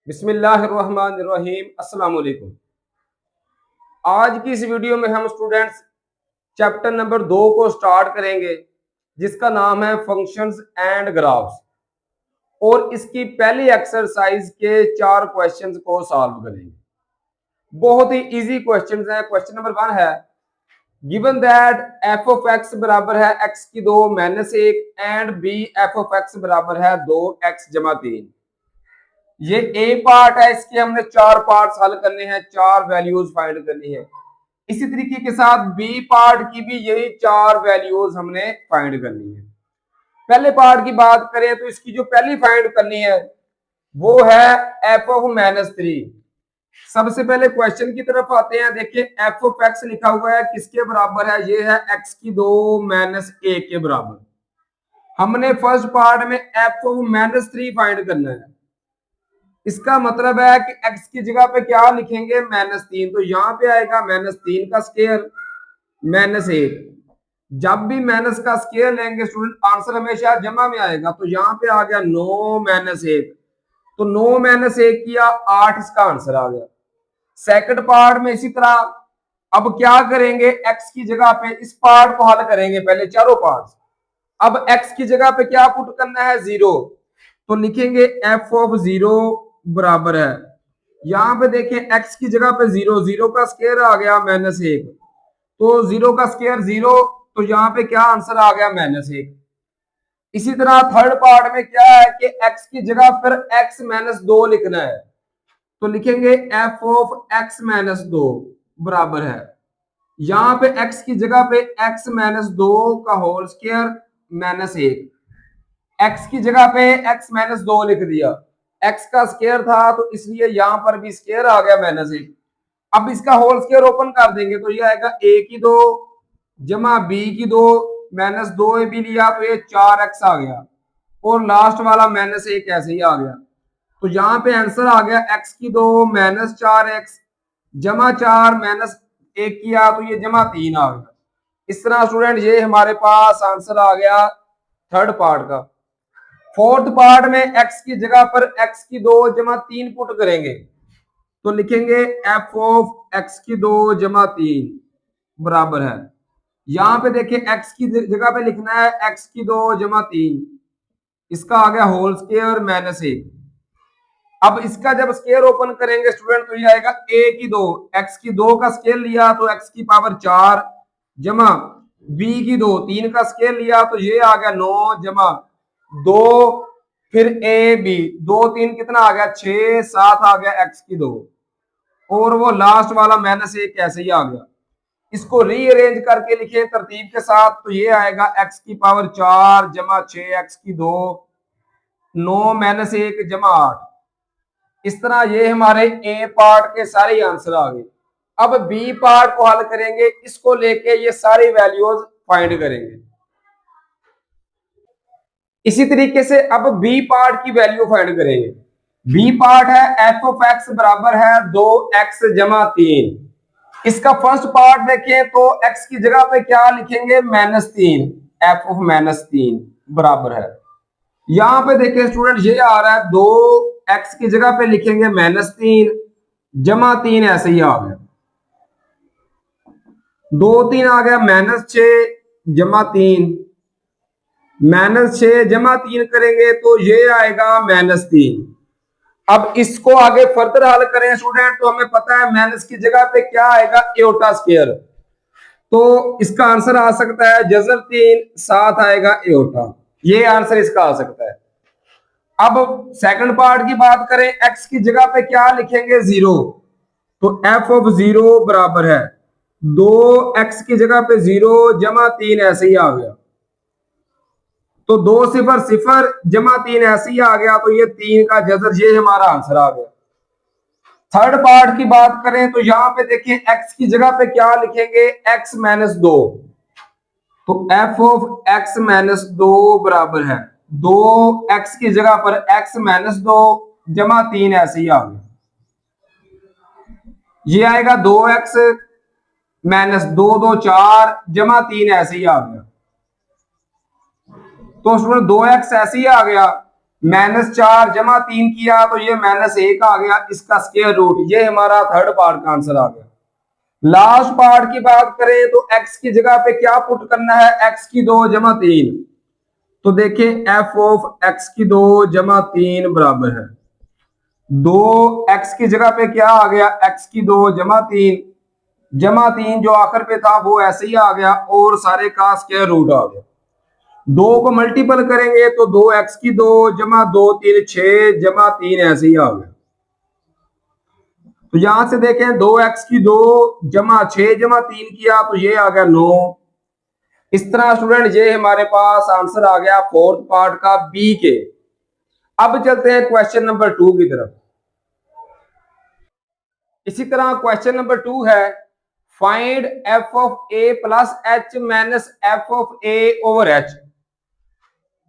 बिस्मिल्लाहिर्रहमानिर्रहीम। अस्सलाम वालेकुम। आज की इस वीडियो में हम स्टूडेंट्स चैप्टर नंबर 2 को स्टार्ट करेंगे, जिसका नाम है फंक्शंस एंड ग्राफ्स, और इसकी पहली एक्सरसाइज के 4 क्वेश्चंस को सॉल्व करेंगे। बहुत ही इजी क्वेश्चंस हैं। क्वेश्चन नंबर 1 है, given that f of x बराबर है एक्स की 2 minus 1 and b f of x बराबर है 2x जमा 3। ये ए पार्ट है, इसके हमने 4 पार्ट्स हल करने हैं, 4 वैल्यूज फाइंड करनी है। इसी तरीके के साथ बी पार्ट की भी यही 4 वैल्यूज हमने फाइंड करनी है। पहले पार्ट की बात करें तो इसकी जो पहली फाइंड करनी है वो है एफ ऑफ -3। सबसे पहले क्वेश्चन की तरफ आते हैं। देखिए एफ ऑफ एक्स लिखा हुआ है, किसके बराबर है? ये है एक्स की 2 माइनस 1 के बराबर। हमने फर्स्ट पार्ट में एफ ऑफ -3 फाइंड करना है। इसका मतलब है कि x की जगह पे क्या लिखेंगे? -3। तो यहां पे आएगा -3 का स्क्वायर -1। जब भी माइनस का स्क्वायर लेंगे स्टूडेंट, आंसर हमेशा जमा में आएगा। तो यहाँ पे आ गया 9 -1। तो 9 -1 किया 8, इसका आंसर आ गया। सेकंड पार्ट में इसी तरह अब क्या करेंगे? x की जगह पे इस पार्ट को हल करेंगे, पहले चारों पार्ट। अब x की जगह पे क्या पुट करना है? 0। तो लिखेंगे f ऑफ 0 बराबर है, यहां पे देखें x की जगह पे 0, 0 का स्क्वायर आ गया -1। तो 0 का स्क्वायर 0, तो यहाँ पे क्या आंसर आ गया? -1। इसी तरह थर्ड पार्ट में क्या है कि x की जगह पर x -2 लिखना है। तो लिखेंगे f ऑफ x -2 बराबर है, यहां पे x की जगह पे x -2 का होल स्क्वायर -1। x की जगह पे x -2 लिख दिया, x का स्क्वायर था तो इसलिए यहां पर भी स्क्वायर आ गया -1। अब इसका होल स्क्वायर ओपन कर देंगे तो ये आएगा a की 2 जमा b की 2 -2 भी लिया तो ये 4x आ गया, और लास्ट वाला -1 ऐसे ही आ गया। तो यहाँ पे आंसर आ गया x की 2 -4x जमा 4 -1 किया तो ये जमा 3 आ गया। इस तरह स्टूडेंट ये हमारे पास आंसर आ गया थर्ड पार्ट का। फोर्थ पार्ट में x की जगह पर x की 2 जमा 3 पुट करेंगे, तो लिखेंगे f ऑफ x की 2 जमा 3 बराबर है, यहां पे देखिए x की जगह पे लिखना है x की 2 जमा 3, इसका आ गया होल स्क्वायर -1। अब इसका जब स्क्वायर ओपन करेंगे स्टूडेंट तो ये आएगा a की 2, x की 2 का स्क्वायर लिया तो x की पावर 4 जमा b की 2, 3 का स्क्वायर लिया तो ये आ गया 9 जमा 2, फिर ए बी 2 3 कितना आ गया? 6 7 आ गया x की 2, और वो लास्ट वाला -1 ऐसे ही आ गया। इसको रीअरेंज करके लिखे तरतीब के साथ तो ये आएगा x की पावर 4 जमा 6x की 2 9 -1 जमा 8। इस तरह ये हमारे ए पार्ट के सारे आंसर आ गए। अब बी पार्ट को हल करेंगे, इसको लेके ये सारी वैल्यूज फाइंड करेंगे। इसी तरीके से अब बी पार्ट की वैल्यू फाइंड करेंगे। बी पार्ट है एफ ऑफ एक्स बराबर है 2x जमा 3। इसका फर्स्ट पार्ट देखें तो x की जगह पे क्या लिखेंगे? -3, एफ ऑफ -3 बराबर है, यहां पे देखें स्टूडेंट ये आ रहा है 2x की जगह पे लिखेंगे -3 जमा 3, ऐसे ही आ गया 2 3 आ गया -6 जमा 3, -6 जमा 3 करेंगे तो ये आएगा -3। अब इसको आगे फर्दर हल करें स्टूडेंट तो हमें पता है माइनस की जगह पे क्या आएगा? Aorta square. तो इसका आंसर आ सकता है जजर 3 7 आएगा एओटा, ये आंसर इसका आ सकता है। अब सेकंड पार्ट की बात करें, x की जगह पे क्या लिखेंगे? 0। तो f ऑफ 0 बराबर है 2x की जगह पे 0 जमा 3, ऐसे ही आ गया। तो 2 0 0 जमा 3 ऐसे ही आ गया, तो ये 3 का जजर, ये हमारा आंसर आ गया। थर्ड पार्ट की बात करें तो यहां पे देखिए x की जगह पे क्या लिखेंगे? x -2। तो f ऑफ x -2 बराबर है 2x की जगह पर x -2 जमा 3, ऐसे ही आ गया। ये आएगा 2x -2 2 4 जमा 3, ऐसे ही आ गया। तो स्टूडेंट 2x ऐसे ही आ गया, -4 जमा 3 किया तो ये -1 आ गया, इसका स्क्वायर रूट, ये हमारा थर्ड पार्ट का आंसर आ गया। लास्ट पार्ट की बात करें तो x की जगह पे क्या पुट करना है, x की 2 जमा 3। तो देखें f ऑफ x की 2 जमा 3 बराबर है 2, x की जगह पे क्या आ गया, x की 2 जमा 3 जो आखिर पे था वो ऐसे ही आ गया और सारे का स्क्वायर रूट आ गया। 2 को मल्टीपल करेंगे तो 2x की 2 जमा 2 3 6 जमा 3 ऐसे ही आ गया। तो यहां से देखें 2x की 2 जमा 6 जमा 3 किया तो ये आ गया 9। इस तरह स्टूडेंट ये हमारे पास आंसर आ गया फोर्थ पार्ट का बी के। अब चलते हैं क्वेश्चन नंबर 2 की तरफ। इसी तरह क्वेश्चन नंबर 2 है find f of a plus h minus f of a over h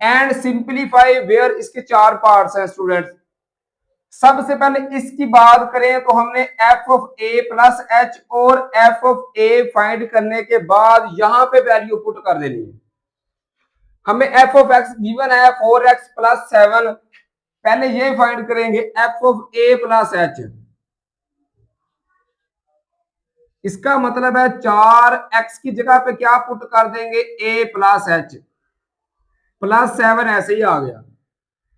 and simplify where. इसके 4 पार्ट्स हैं स्टूडेंट्स। सबसे पहले इसकी बात करें तो हमने f of a plus h और f ऑफ a फाइंड करने के बाद यहां पे वैल्यू पुट कर देनी है। हमें f ऑफ x गिवन है 4x प्लस 7, पहले ये फाइंड करेंगे f of a plus h। इसका मतलब है 4x की जगह पे क्या पुट कर देंगे, a प्लस h प्लस 7 ऐसे ही आ गया।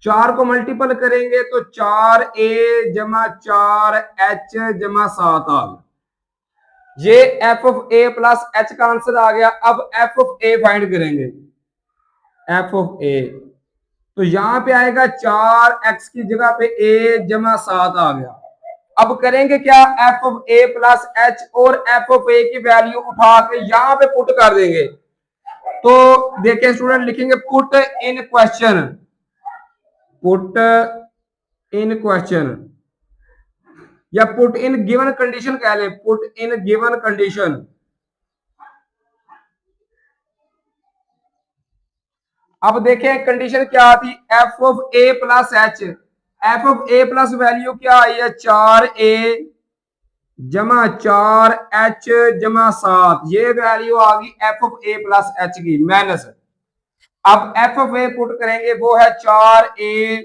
4 को मल्टीपल करेंगे तो 4a जमा 4h जमा 7 आ गया। ये f of a plus h का आंसर आ गया। अब f ऑफ a फाइंड करेंगे, f ऑफ a तो यहां पे आएगा 4x की जगह पे a जमा 7 आ गया। अब करेंगे क्या, f of a plus h और f ऑफ a की वैल्यू उठा के यहां पे पुट कर देंगे। तो देखिए स्टूडेंट लिखेंगे put in question, put in question या पुट इन गिवन कंडीशन कह ले, पुट इन गिवन कंडीशन। अब देखें कंडीशन क्या थी, f of a plus h, f of a plus value क्या आई है 4a जमा 4h जमा 7, ये वैल्यू आ गई f of a plus h की माइनस। अब f ऑफ a पुट करेंगे वो है 4a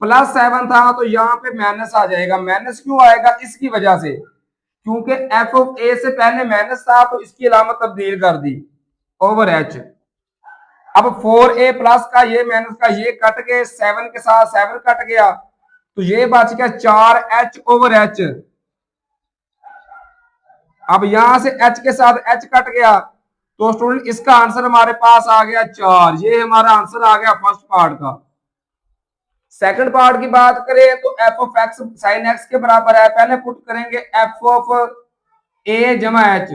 प्लस 7 था तो यहां पे माइनस आ जाएगा। माइनस क्यों आएगा, इसकी वजह से क्योंकि f ऑफ a से पहले माइनस था तो इसकी अलामत तब्दील कर दी ओवर h। अब 4a प्लस का ये माइनस का ये कट के 7 के साथ 7 कट गया तो ये बच गया 4h ओवर h। अब यहां से h के साथ h कट गया तो स्टूडेंट इसका आंसर हमारे पास आ गया 4। ये हमारा आंसर आ गया फर्स्ट पार्ट का। सेकंड पार्ट की बात करें तो f of x sine x के बराबर है, पहले पुट करेंगे f ऑफ a जमा h,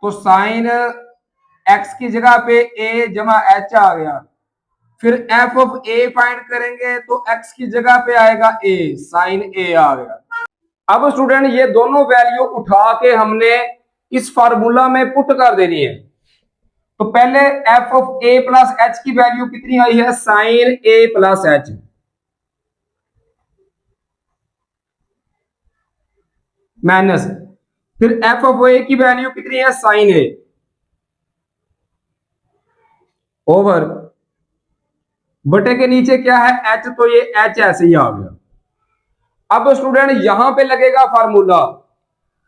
तो साइन x की जगह पे a जमा h आ गया। फिर f ऑफ a फाइंड करेंगे तो x की जगह पे आएगा a, साइन a आ गया। अब स्टूडेंट ये दोनों वैल्यू उठा के हमने इस फार्मूला में पुट कर देनी है। तो पहले f of a plus h की वैल्यू कितनी आई है, sine a plus h, minus फिर f ऑफ a की वैल्यू कितनी है, साइन a, ओवर बटे के नीचे क्या है h, तो ये h ऐसे ही आ गया। अब स्टूडेंट यहां पे लगेगा फार्मूला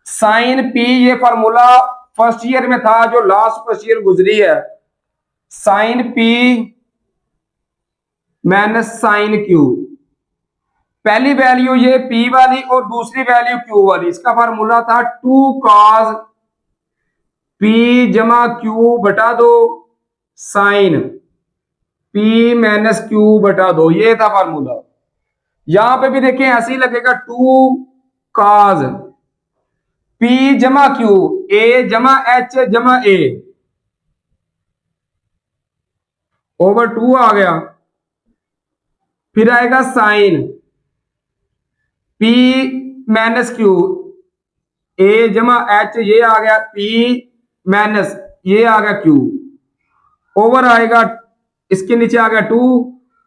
साइन p, ये फार्मूला फर्स्ट ईयर में था जो लास्ट फर्स्ट ईयर गुजरी है, sine p minus sine q। पहली वैल्यू ये p वाली और दूसरी वैल्यू q वाली, इसका फार्मूला था 2 cos p जमा q बटा 2 साइन p माइनस q बटा 2, ये था फार्मूला। यहां पे भी देखें ऐसे ही लगेगा 2 cos p जमा q a जमा h जमा a ओवर 2 आ गया। फिर आएगा sine p minus q a जमा h, ये आ गया p माइनस ये आ गया q, ओवर आएगा इसके नीचे आ गया 2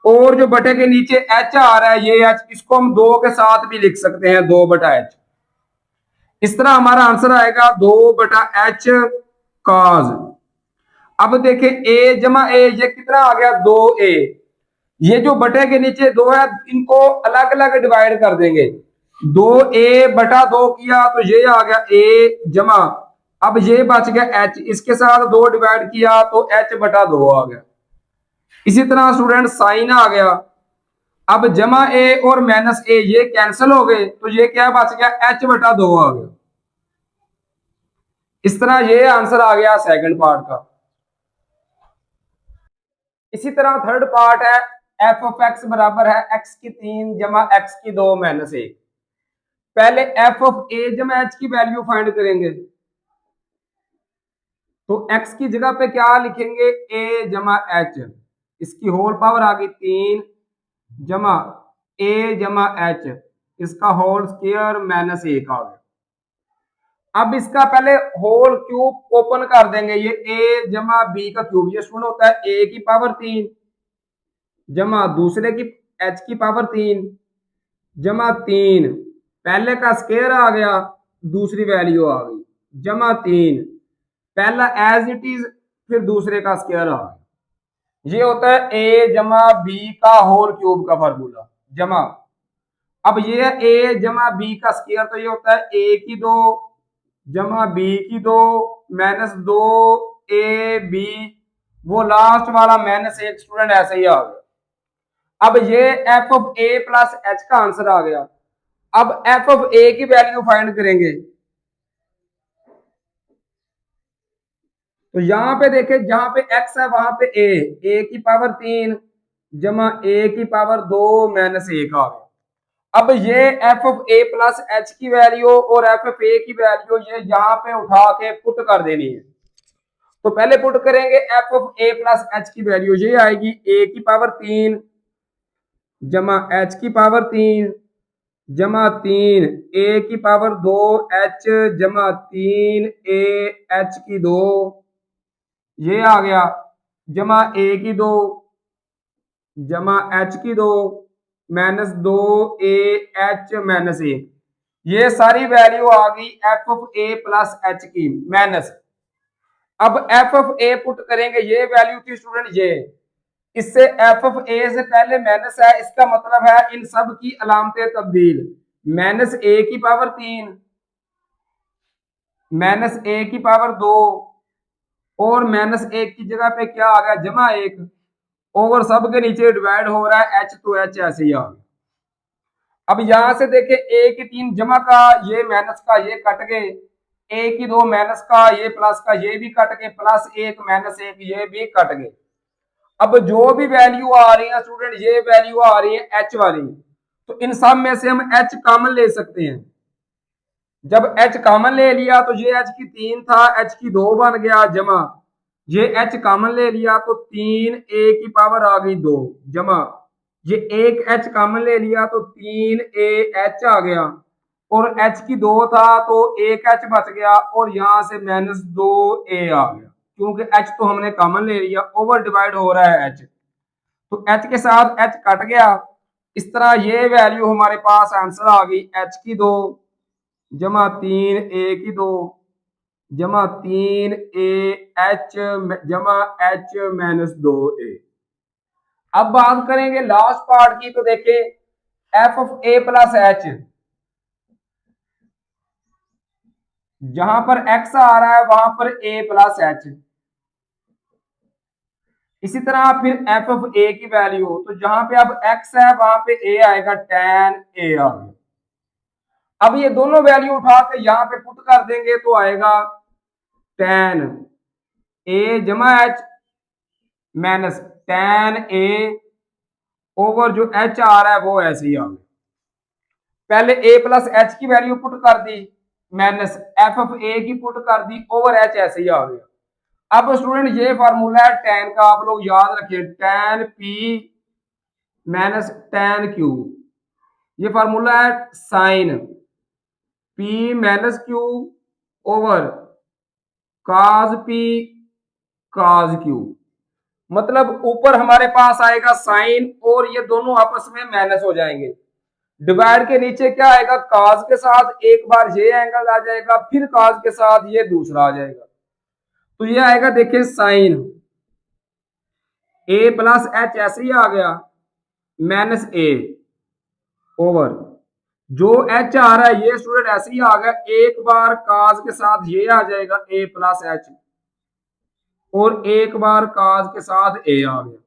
और जो बटे के नीचे h आ रहा है ये h, इसको हम 2 के साथ भी लिख सकते हैं 2 बटा h। इस तरह हमारा आंसर आएगा 2 बटा h cos। अब देखें a जमा a, ये कितना आ गया 2a, ये जो बटे के नीचे 2 है इनको अलग अलग डिवाइड कर देंगे। 2a/2 किया तो ये आ गया a जमा, अब ये बच गया h, इसके साथ 2 डिवाइड किया तो h/2 आ गया। इसी तरह स्टूडेंट साइन आ गया, अब जमा a और माइनस a ये कैंसिल हो गए तो ये क्या बच गया h/2 आ गया। इस तरह ये आंसर आ गया सेकंड पार्ट का। इसी तरह थर्ड पार्ट है एफ ऑफ एक्स बराबर है x की 3 जमा x की 2 माइनस 1। पहले एफ ऑफ ए जमा एच की वैल्यू फाइंड करेंगे, तो x की जगह पे क्या लिखेंगे a जमा एच, इसकी होल पावर आ गई 3 जमा a जमा एच, इसका होल स्क्वायर माइनस 1 आ गया। अब इसका पहले होल क्यूब ओपन कर देंगे, ये a जमा बी का क्यूब, ये स्टूडेंट होता है a की पावर 3 जमा दूसरे की h की पावर 3 जमा 3, पहले का स्क्वायर आ गया दूसरी वैल्यू आ गई जमा 3, पहला एज इट इज फिर दूसरे का स्क्वायर आ गया। ये होता है a जमा बी का होल क्यूब का फार्मूला जमा, अब ये है a जमा बी का स्क्वायर, तो ये होता है a की 2 जमा बी की 2 माइनस 2 ए बी, वो लास्ट वाला माइनस 1 स्टूडेंट ऐसे ही आ गया। अब ये F of A plus H का आंसर आ गया। अब एफ ऑफ ए की वैल्यू फाइंड करेंगे, तो यहां पे देखें जहां पे एक्स है वहां पे ए की पावर 3 जमा ए की पावर 2 माइनस 1 आ गया। अब ये F of A plus H की वैल्यू और एफ ऑफ ए की वैल्यू ये यहाँ पे उठा के पुट कर देनी है। तो पहले पुट करेंगे F of A plus H की वैल्यू, ये आएगी ए की पावर 3 जमा एच की पावर 3 जमा 3 ए की पावर 2 एच जमा 3 ए एच की 2, ये आ गया जमा ए की 2 जमा एच की 2 माइनस 2 ए एच माइनस 1, ये सारी वैल्यू आ गई F of A plus H की माइनस। अब एफ ऑफ ए पुट करेंगे, ये वैल्यू थी स्टूडेंट ये, इससे एफ ऑफ ए से पहले माइनस है, इसका मतलब है इन सब की अलामतें तब्दील, माइनस ए की पावर 3 माइनस ए की पावर 2 और माइनस 1 की जगह पे क्या आ गया जमा 1, ओवर सब के नीचे डिवाइड हो रहा है एच तो एच ऐसे ही आ गया। अब यहां से देखें ए की 3 जमा का ये माइनस का ये कट गए, ए की 2 माइनस का ये प्लस का ये भी कट गए, प्लस 1 माइनस 1 ये भी कट गए। अब जो भी वैल्यू आ रही है स्टूडेंट, ये वैल्यू आ रही है एच वाली, तो इन सब में से हम एच कॉमन ले सकते हैं। जब एच कॉमन ले लिया तो ये एच की 3 था एच की 2 बन गया जमा, ये एच कॉमन ले लिया तो 3 ए की पावर आ गई 2 जमा, ये एक एच कॉमन ले लिया तो 3 ए एच आ गया, और एच की 2 था तो एक एच बच गया और यहां से माइनस 2 ए आ गया, क्योंकि एच तो हमने कॉमन ले लिया, ओवर डिवाइड हो रहा है एच, तो एच के साथ एच कट गया। इस तरह ये वैल्यू हमारे पास आंसर आ गई एच की 2 जमा 3 ए की 2 जमा 3 ए एच जमा एच माइनस 2 ए। अब बात करेंगे लास्ट पार्ट की, तो देखें F of A plus H, जहां पर एक्स आ रहा है वहां पर ए प्लस एच, इसी तरह फिर एफ ऑफ ए की वैल्यू, तो जहां पे अब एक्स है वहां पे ए आएगा tan ए आ गया। अब ये दोनों वैल्यू उठा के यहां पे पुट कर देंगे तो आएगा tan ए जमा एच माइनस tan ए ओवर जो एच आ रहा है वो ऐसे ही आ गया। पहले ए प्लस एच की वैल्यू पुट कर दी माइनस एफ ऑफ ए की पुट कर दी ओवर एच ऐसे ही आ गया। अब स्टूडेंट ये फार्मूला है tan का, आप लोग याद रखिए tan P minus tan Q, ये फार्मूला है sine P minus Q over cos P cos Q, मतलब ऊपर हमारे पास आएगा साइन और ये दोनों आपस में माइनस हो जाएंगे, डिवाइड के नीचे क्या आएगा काज के साथ एक बार ये एंगल आ जाएगा, फिर काज के साथ ये दूसरा आ जाएगा, तो ये आएगा देखिए साइन ए प्लस एच ऐसे ही आ गया माइनस ए ओवर जो एच आ रहा है ये स्टूडेंट ऐसे ही आ गया, एक बार काज के साथ ये आ जाएगा ए प्लस एच और एक बार काज के साथ ए आ गया।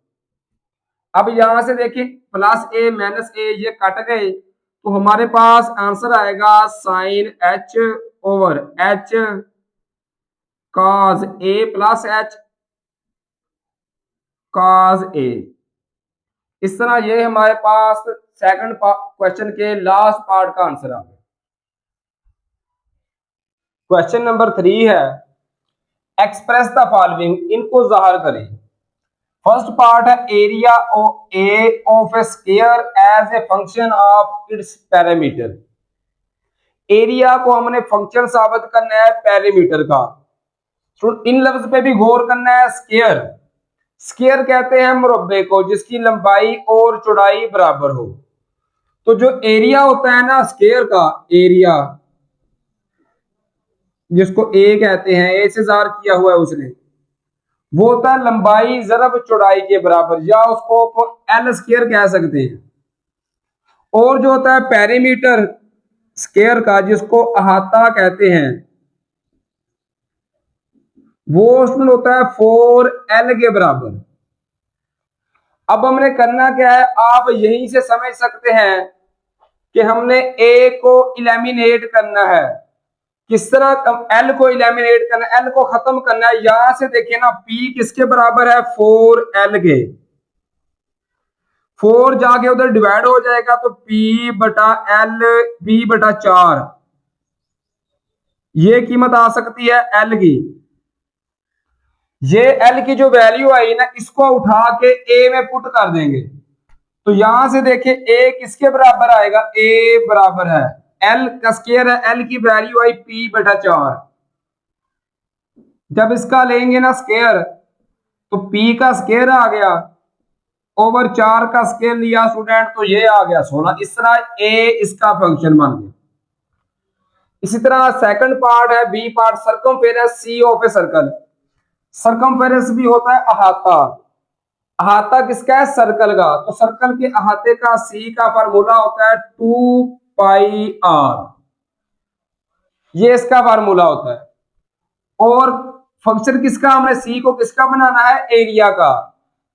अब यहां से देखिए प्लस ए माइनस ए ये कट गए तो हमारे पास आंसर आएगा साइन एच ओवर एच काज ए प्लस एच काज ए। इस तरह ये हमारे पास सेकंड क्वेश्चन के लास्ट पार्ट का आंसर आ गया। क्वेश्चन नंबर 3 है एक्सप्रेस द फॉलोइंग, इनको जाहिर करें। फर्स्ट पार्ट है area of a sphere as a function of its parameter. Area को हमने फंक्शन साबित करना है पैरामीटर का। इन लफ्ज पे भी गौर करना है। स्क्वायर, स्क्वायर कहते हैं मुरब्बे को जिसकी लंबाई और चौड़ाई बराबर हो। तो जो एरिया होता है ना स्क्वायर का, एरिया जिसको ए कहते हैं, ए से ज़ाहिर किया हुआ है उसने, वो होता है लंबाई ज़रब चौड़ाई के बराबर, या उसको एल स्क्वायर कह सकते हैं। और जो होता है पेरीमीटर स्क्वायर का जिसको अहाता कहते हैं, वो उसमें होता है 4L के बराबर। अब हमने करना क्या है, आप यहीं से समझ सकते हैं कि हमने ए को इलेमिनेट करना है। किस तरह एल को इलेमिनेट करना है, एल को खत्म करना है। यहां से देखिए ना पी किसके बराबर है, 4L के। 4 जाके उधर डिवाइड हो जाएगा तो पी बटा एल, पी बटा 4 ये कीमत आ सकती है एल की। ये एल की जो वैल्यू आई ना इसको उठा के ए में पुट कर देंगे तो यहां से देखिए ए किसके बराबर आएगा, ए बराबर है एल का स्क्वायर है, एल की वैल्यू आई पी बटा 4। जब इसका लेंगे ना स्क्वायर तो पी का स्क्वायर आ गया ओवर 4 का स्क्वायर लिया स्टूडेंट तो ये आ गया 16। इस तरह ए इसका फंक्शन बन गया। इसी तरह सेकंड पार्ट है b part, circumference c of a circle. Circumference भी होता है अहाता। अहाता किसका है, सर्कल का। तो सर्कल के अहाते का सी का फार्मूला होता है 2 पाई आर, ये इसका फार्मूला होता है। और फंक्शन किसका, हमने सी को किसका बनाना है, एरिया का।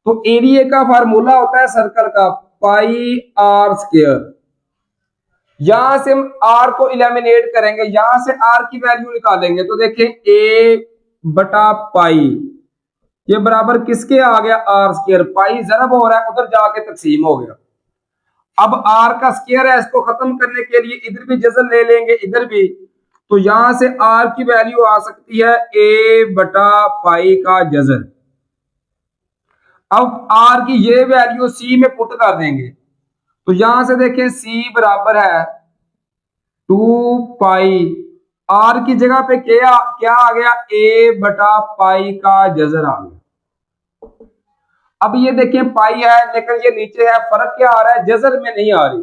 तो एरिया का फार्मूला होता है सर्कल का पाई आर स्क्वायर। यहां से हम आर को इलेमिनेट करेंगे, यहां से आर की वैल्यू निकालेंगे तो देखें ए बटा पाई ये बराबर किसके आ गया, आर स्क्वायर। पाई जरब हो रहा है उधर जाके तकसीम हो गया। अब आर का स्क्वायर है, इसको खत्म करने के लिए इधर भी जजर ले लेंगे इधर भी, तो यहां से आर की वैल्यू आ सकती है ए बटा पाई का जजर। अब आर की ये वैल्यू सी में पुट कर देंगे तो यहां से देखें सी बराबर है 2 पाई, आर की जगह पे क्या क्या आ गया, ए बटा पाई का जजर आ गया। अब ये देखें पाई है लेकिन ये नीचे है, फर्क क्या आ रहा है, जजर में नहीं आ रही।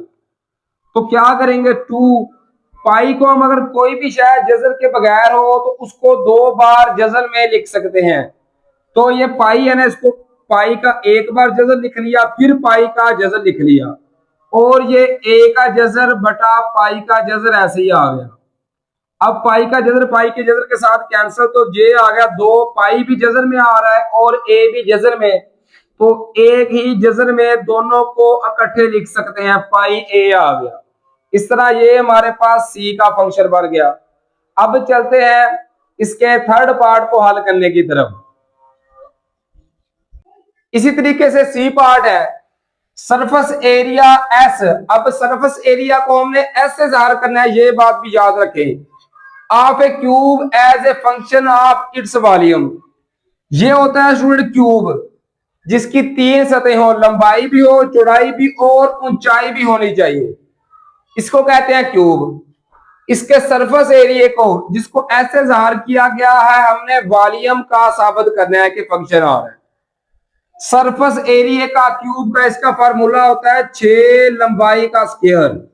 तो क्या करेंगे 2 पाई को हम अगर कोई भी शायद जजर के बगैर हो तो उसको 2 बार जजर में लिख सकते हैं। तो ये पाई है ना, इसको पाई का एक बार जजर लिख लिया फिर पाई का जजर लिख लिया और ये ए का जजर बटा पाई का जजर ऐसे ही आ गया। अब पाई का जजर पाई के जजर के साथ कैंसिल तो ये आ गया 2 पाई भी जजर में आ रहा है और ए भी जजर में, तो एक ही जजर में दोनों को इकट्ठे लिख सकते हैं, पाई ए आ गया। इस तरह ये हमारे पास सी का फंक्शन बन गया। अब चलते हैं इसके थर्ड पार्ट को हल करने की तरफ। इसी तरीके से सी पार्ट है सरफेस एरिया एस। अब सरफेस एरिया को हमने एस से जाहिर करना है, ये बात भी याद रखें। Of a cube as a function of its volume, ये होता है स्टूडेंट क्यूब जिसकी 3 सतह हो, लंबाई भी हो चौड़ाई भी और ऊंचाई भी होनी चाहिए, इसको कहते हैं क्यूब। इसके सरफेस एरिया को जिसको ऐसे जाहिर किया गया है, हमने वॉल्यूम का साबित करना है कि फंक्शन आ रहा है। सरफेस एरिया का क्यूब का इसका फार्मूला होता है 6 लंबाई का स्क्वायर।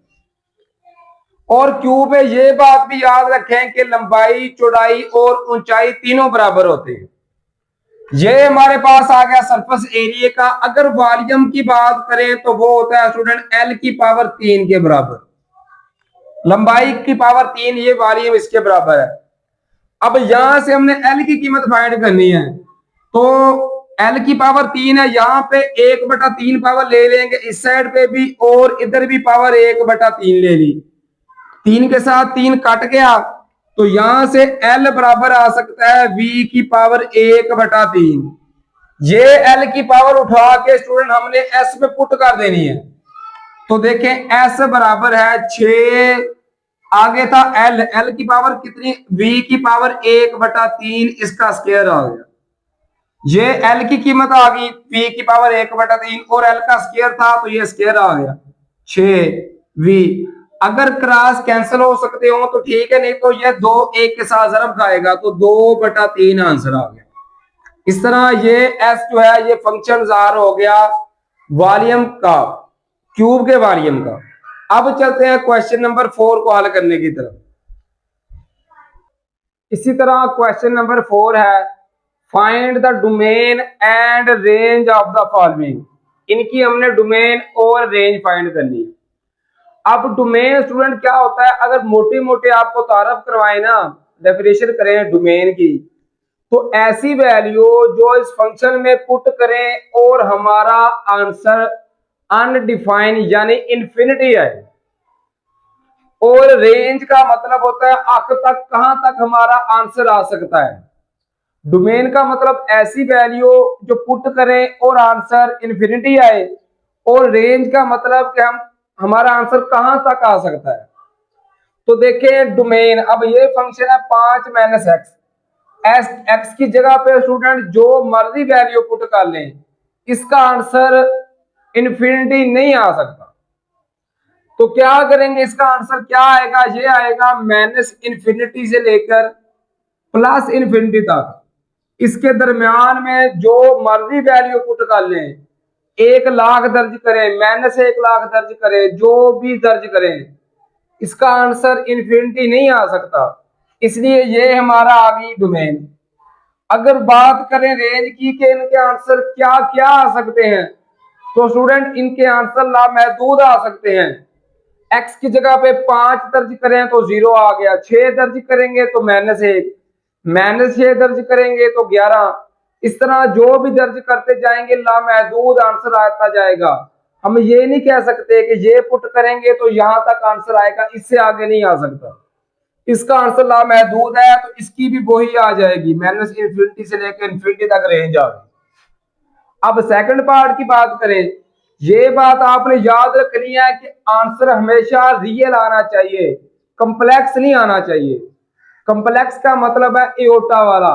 और क्यूब में ये बात भी याद रखें कि लंबाई चौड़ाई और ऊंचाई तीनों बराबर होते हैं। ये हमारे पास आ गया सरफेस एरिया का। अगर वॉल्यूम की बात करें तो वो होता है स्टूडेंट एल की पावर 3 के बराबर, लंबाई की पावर 3, ये वॉल्यूम इसके बराबर है। अब यहां से हमने एल की कीमत फाइंड करनी है, तो एल की पावर 3 है, यहां पे 1/3 पावर ले लेंगे इस साइड पे भी, और इधर भी पावर 1/3 ले ली। 3 के साथ 3 कट गया, तो यहां से एल बराबर आ सकता है वी की पावर 1/3। ये एल की पावर उठा के स्टूडेंट हमने एस पे पुट कर देनी है। तो देखें एस बराबर है 6, आगे था एल, एल की पावर कितनी, वी की पावर 1/3, इसका स्क्वायर आ गया। ये एल की कीमत आ गई वी की पावर 1/3, और एल का स्क्वायर था तो ये स्क्वायर आ गया 6v। अगर क्रॉस कैंसिल हो सकते हो तो ठीक है, नहीं तो ये 2 1 के साथ जरब खाएगा, तो 2/3 आंसर आ गया। इस तरह ये एस जो है ये फंक्शन जार हो गया वॉल्यूम का, क्यूब के वॉल्यूम का। अब चलते हैं क्वेश्चन नंबर 4 को हल करने की तरफ। इसी तरह क्वेश्चन नंबर 4 है, find the domain and range of the following. इनकी हमने डोमेन और रेंज फाइंड करनी है। अब डोमेन स्टूडेंट क्या होता है, अगर मोटे मोटे आपको तारफ करवाए ना, डेफिनेशन करें डोमेन की, तो ऐसी वैल्यू जो इस फंक्शन में पुट करें और हमारा आंसर अनडिफाइन यानी इंफिनिटी है। और रेंज का मतलब होता है अक तक, कहां तक हमारा आंसर आ सकता है। डोमेन का मतलब ऐसी वैल्यू जो पुट करें और आंसर इंफिनिटी आए, और रेंज का मतलब कि हमारा आंसर कहां तक आ सकता है। तो देखिए डोमेन, अब ये फंक्शन है 5 - x, एस एक्स की जगह पे स्टूडेंट जो मर्जी वैल्यू पुट कर लें, इसका आंसर इन्फिनिटी नहीं आ सकता। तो क्या करेंगे, इसका आंसर क्या आएगा, ये आएगा -इन्फिनिटी से लेकर +इन्फिनिटी तक। इसके दरमियान में जो मर्जी वैल्यू पुट कर लें, 1,00,000 दर्ज करें, -1,00,000 दर्ज करें, जो भी दर्ज करें, इसका आंसर इन्फिनिटी नहीं आ सकता। इसलिए ये हमारा आ गई डोमेन। अगर बात करें रेंज की कि इनके आंसर क्या क्या आ सकते हैं, तो स्टूडेंट इनके आंसर लामहदूद आ सकते हैं। एक्स की जगह पे 5 दर्ज करें तो 0 आ गया, 6 दर्ज करेंगे तो -1, -6 दर्ज करेंगे तो 11। इस तरह जो भी दर्ज करते जाएंगे लामहदूद आंसर आता जाएगा। हम ये नहीं कह सकते कि ये पुट करेंगे तो यहां तक आंसर आएगा, इससे आगे नहीं आ सकता। इसका आंसर लामहदूद है, तो इसकी भी वही आ जाएगी, -इन्फिनिटी से लेकर इन्फिनिटी तक रेंज आ गई। अब सेकंड पार्ट की बात करें, ये बात आपने याद रखनी है कि आंसर हमेशा रियल आना चाहिए, कंप्लेक्स नहीं आना चाहिए। कंप्लेक्स का मतलब है एओटा वाला,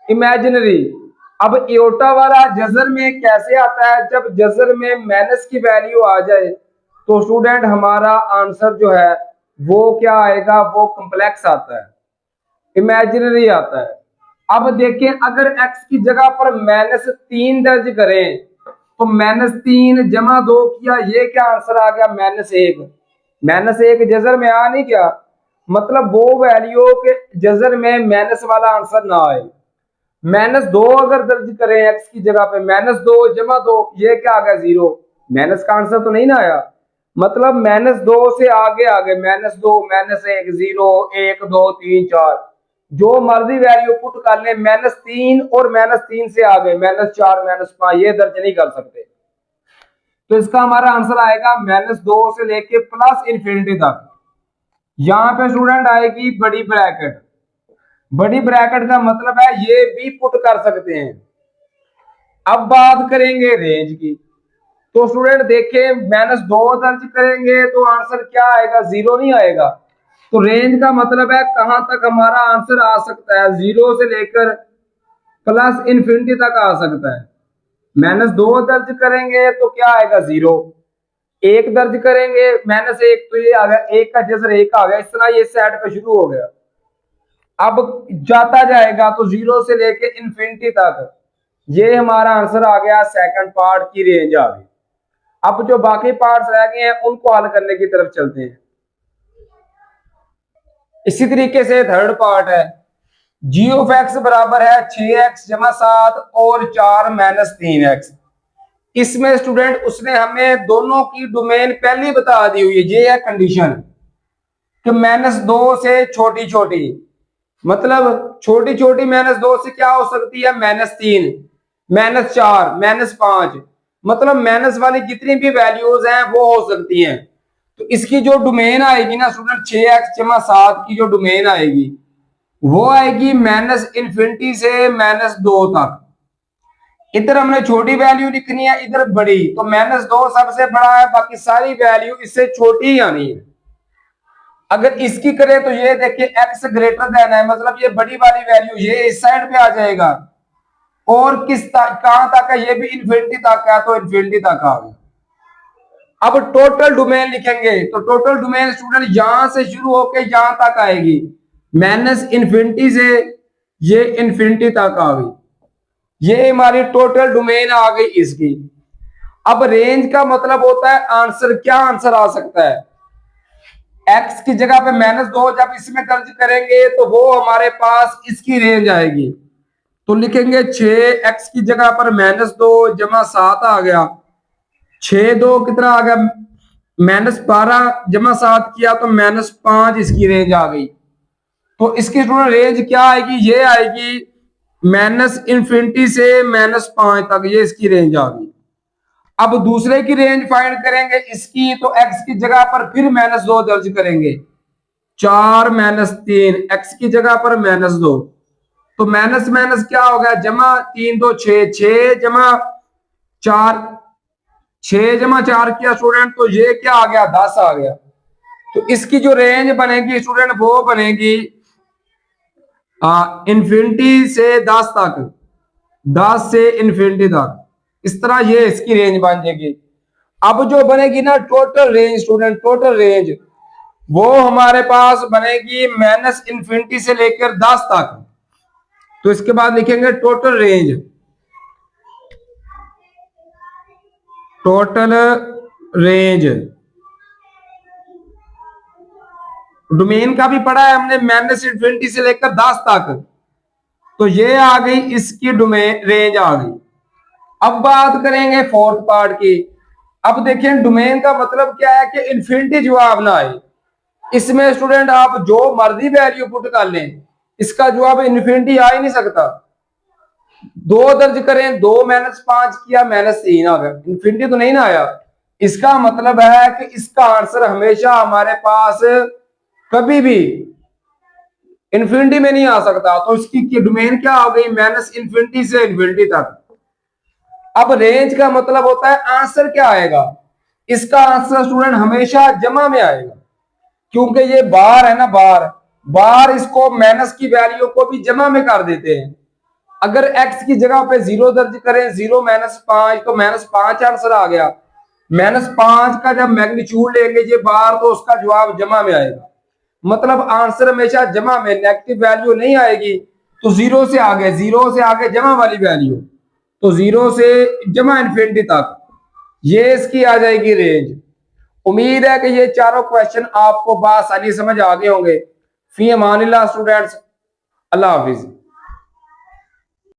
इमेजिनरी। अब एओटा वाला जजर में कैसे आता है, जब जजर में माइनस की वैल्यू आ जाए तो स्टूडेंट हमारा आंसर जो है वो क्या आएगा, वो कंप्लेक्स आता है, इमेजिनरी आता है। अब देखें अगर x की जगह पर -3 दर्ज करें, तो -3 जमा 2 किया, ये क्या आंसर आ गया, -1। -1 जजर में आ नहीं गया, मतलब वो वैल्यू के जजर में माइनस वाला आंसर ना आए। -2 अगर दर्ज करें x की जगह पे, -2 जमा 2, ये क्या आ गया, 0। माइनस का आंसर तो नहीं ना आया, मतलब -2 से आगे आ गए, -2 -1 0 1 2 3 4, जो मर्जी वैल्यू पुट कर ले, -3 और -3 से आ गए, -4 -5, ये दर्ज नहीं कर सकते। तो इसका हमारा आंसर आएगा -2 से लेके +इन्फिनिटी तक। यहां पे स्टूडेंट आएगी बड़ी ब्रैकेट। बड़ी ब्रैकेट का मतलब है ये भी पुट कर सकते हैं। अब बात करेंगे रेंज की, तो स्टूडेंट देखिए -2 दर्ज करेंगे तो आंसर क्या आएगा, 0 नहीं आएगा। तो रेंज का मतलब है कहां तक हमारा आंसर आ सकता है, 0 से लेकर +इन्फिनिटी तक आ सकता है। -2 दर्ज करेंगे तो क्या आएगा, 0। 1 दर्ज करेंगे -1, तो ये आ गया 1 का जैसे 1 आ गया, इस तरह ये सेट पे शुरू हो गया। अब जाता जाएगा तो 0 से लेके इन्फिनिटी तक, ये हमारा आंसर आ गया, सेकंड पार्ट की रेंज आ गई। अब जो बाकी पार्ट्स रह गए हैं उनको हल करने की तरफ चलते हैं। इसी तरीके से थर्ड पार्ट है, जी ऑफ एक्स बराबर है 6x जमा 7 और 4 माइनस 3x। इसमें स्टूडेंट उसने हमें दोनों की डोमेन पहले बता दी हुई है। ये है कंडीशन कि -2 से छोटी छोटी, मतलब छोटी छोटी -2 से क्या हो सकती है, -3, -4, -5, मतलब माइनस वाली जितनी भी वैल्यूज हैं वो हो सकती हैं। तो इसकी जो डोमेन आएगी ना स्टूडेंट, 6x जमा 7 की जो डोमेन आएगी वो आएगी -इन्फिनिटी से -2 तक। इधर हमने छोटी वैल्यू लिखनी है, इधर बड़ी, तो -2 सबसे बड़ा है, बाकी सारी वैल्यू इससे छोटी ही आनी है। अगर इसकी करें तो ये देखिए x ग्रेटर देन है, मतलब ये बड़ी वाली वैल्यू ये इस साइड पे आ जाएगा, और कहां तक है, ये भी इन्फिनिटी तक है, तो इन्फिनिटी तक आ गया। अब टोटल डोमेन लिखेंगे तो टोटल डोमेन स्टूडेंट यहां से शुरू होकर यहां तक आएगी, -इन्फिनिटी से ये इन्फिनिटी तक आ गई। ये हमारी टोटल डोमेन आ गई इसकी। अब रेंज का मतलब होता है आंसर, क्या आंसर आ सकता है। x की जगह पे -2 जब इसमें दर्ज करेंगे तो वो हमारे पास इसकी रेंज आएगी। तो लिखेंगे 6x की जगह पर -2 जमा 7 आ गया, 6 2 कितना आ गया, -12 जमा 7 किया तो -5 इसकी रेंज आ गई। तो इसकी रेंज क्या आएगी, ये आएगी -इन्फिनिटी से -5 तक, ये इसकी रेंज आ गई। अब दूसरे की रेंज फाइंड करेंगे इसकी, तो x की जगह पर फिर -2 दर्ज करेंगे, 4 -3, x की जगह पर -2, तो माइनस माइनस क्या हो गया, जमा 3 2 6, 6 जमा 4, 6 जमा 4 किया स्टूडेंट, तो ये क्या आ गया, 10 आ गया। तो इसकी जो रेंज बनेगी स्टूडेंट वो बनेगी इन्फिनिटी से 10 तक, 10 से इन्फिनिटी तक, इस तरह ये इसकी रेंज बन जाएगी। अब जो बनेगी ना total range student, total range वो हमारे पास बनेगी -इन्फिनिटी से लेकर 10 तक। तो इसके बाद लिखेंगे total range, total range domain का भी पढ़ा है हमने, -इन्फिनिटी से लेकर 10 तक, तो ये आ गई इसकी डोमेन रेंज आ गई। अब बात करेंगे फोर्थ पार्ट की। अब देखिए डोमेन का मतलब क्या है कि इन्फिनिटी जवाब ना आए। इसमें स्टूडेंट आप जो मर्जी वैल्यू पुट कर लें, इसका जवाब इन्फिनिटी आ ही नहीं सकता। 2 दर्ज करें, 2 -5 किया, -3 आ गया, इन्फिनिटी तो नहीं ना आया। इसका मतलब है कि इसका आंसर हमेशा हमारे पास कभी भी इन्फिनिटी में नहीं आ सकता। तो इसकी डोमेन क्या हो गई, -इन्फिनिटी से इन्फिनिटी तक। अब रेंज का मतलब होता है आंसर क्या आएगा, इसका आंसर स्टूडेंट हमेशा जमा में आएगा, क्योंकि ये बार है ना, बार बार इसको माइनस की वैल्यू को भी जमा में कर देते हैं। अगर x की जगह पे 0 दर्ज करें, 0 -5, तो -5 आंसर आ गया। -5 का जब मैग्नीट्यूड लेंगे ये बार, तो उसका जवाब जमा में आएगा। मतलब आंसर हमेशा जमा में, नेगेटिव वैल्यू नहीं आएगी। तो 0 से आगे, 0 से आगे जमा वाली वैल्यू, तो 0 से जमा इन्फिनिटी तक, ये इसकी आ जाएगी रेंज। उम्मीद है कि ये चारों क्वेश्चन आपको बासानी समझ आ गए होंगे। फी अमानिल्लाह स्टूडेंट्स, अल्लाह हाफिज।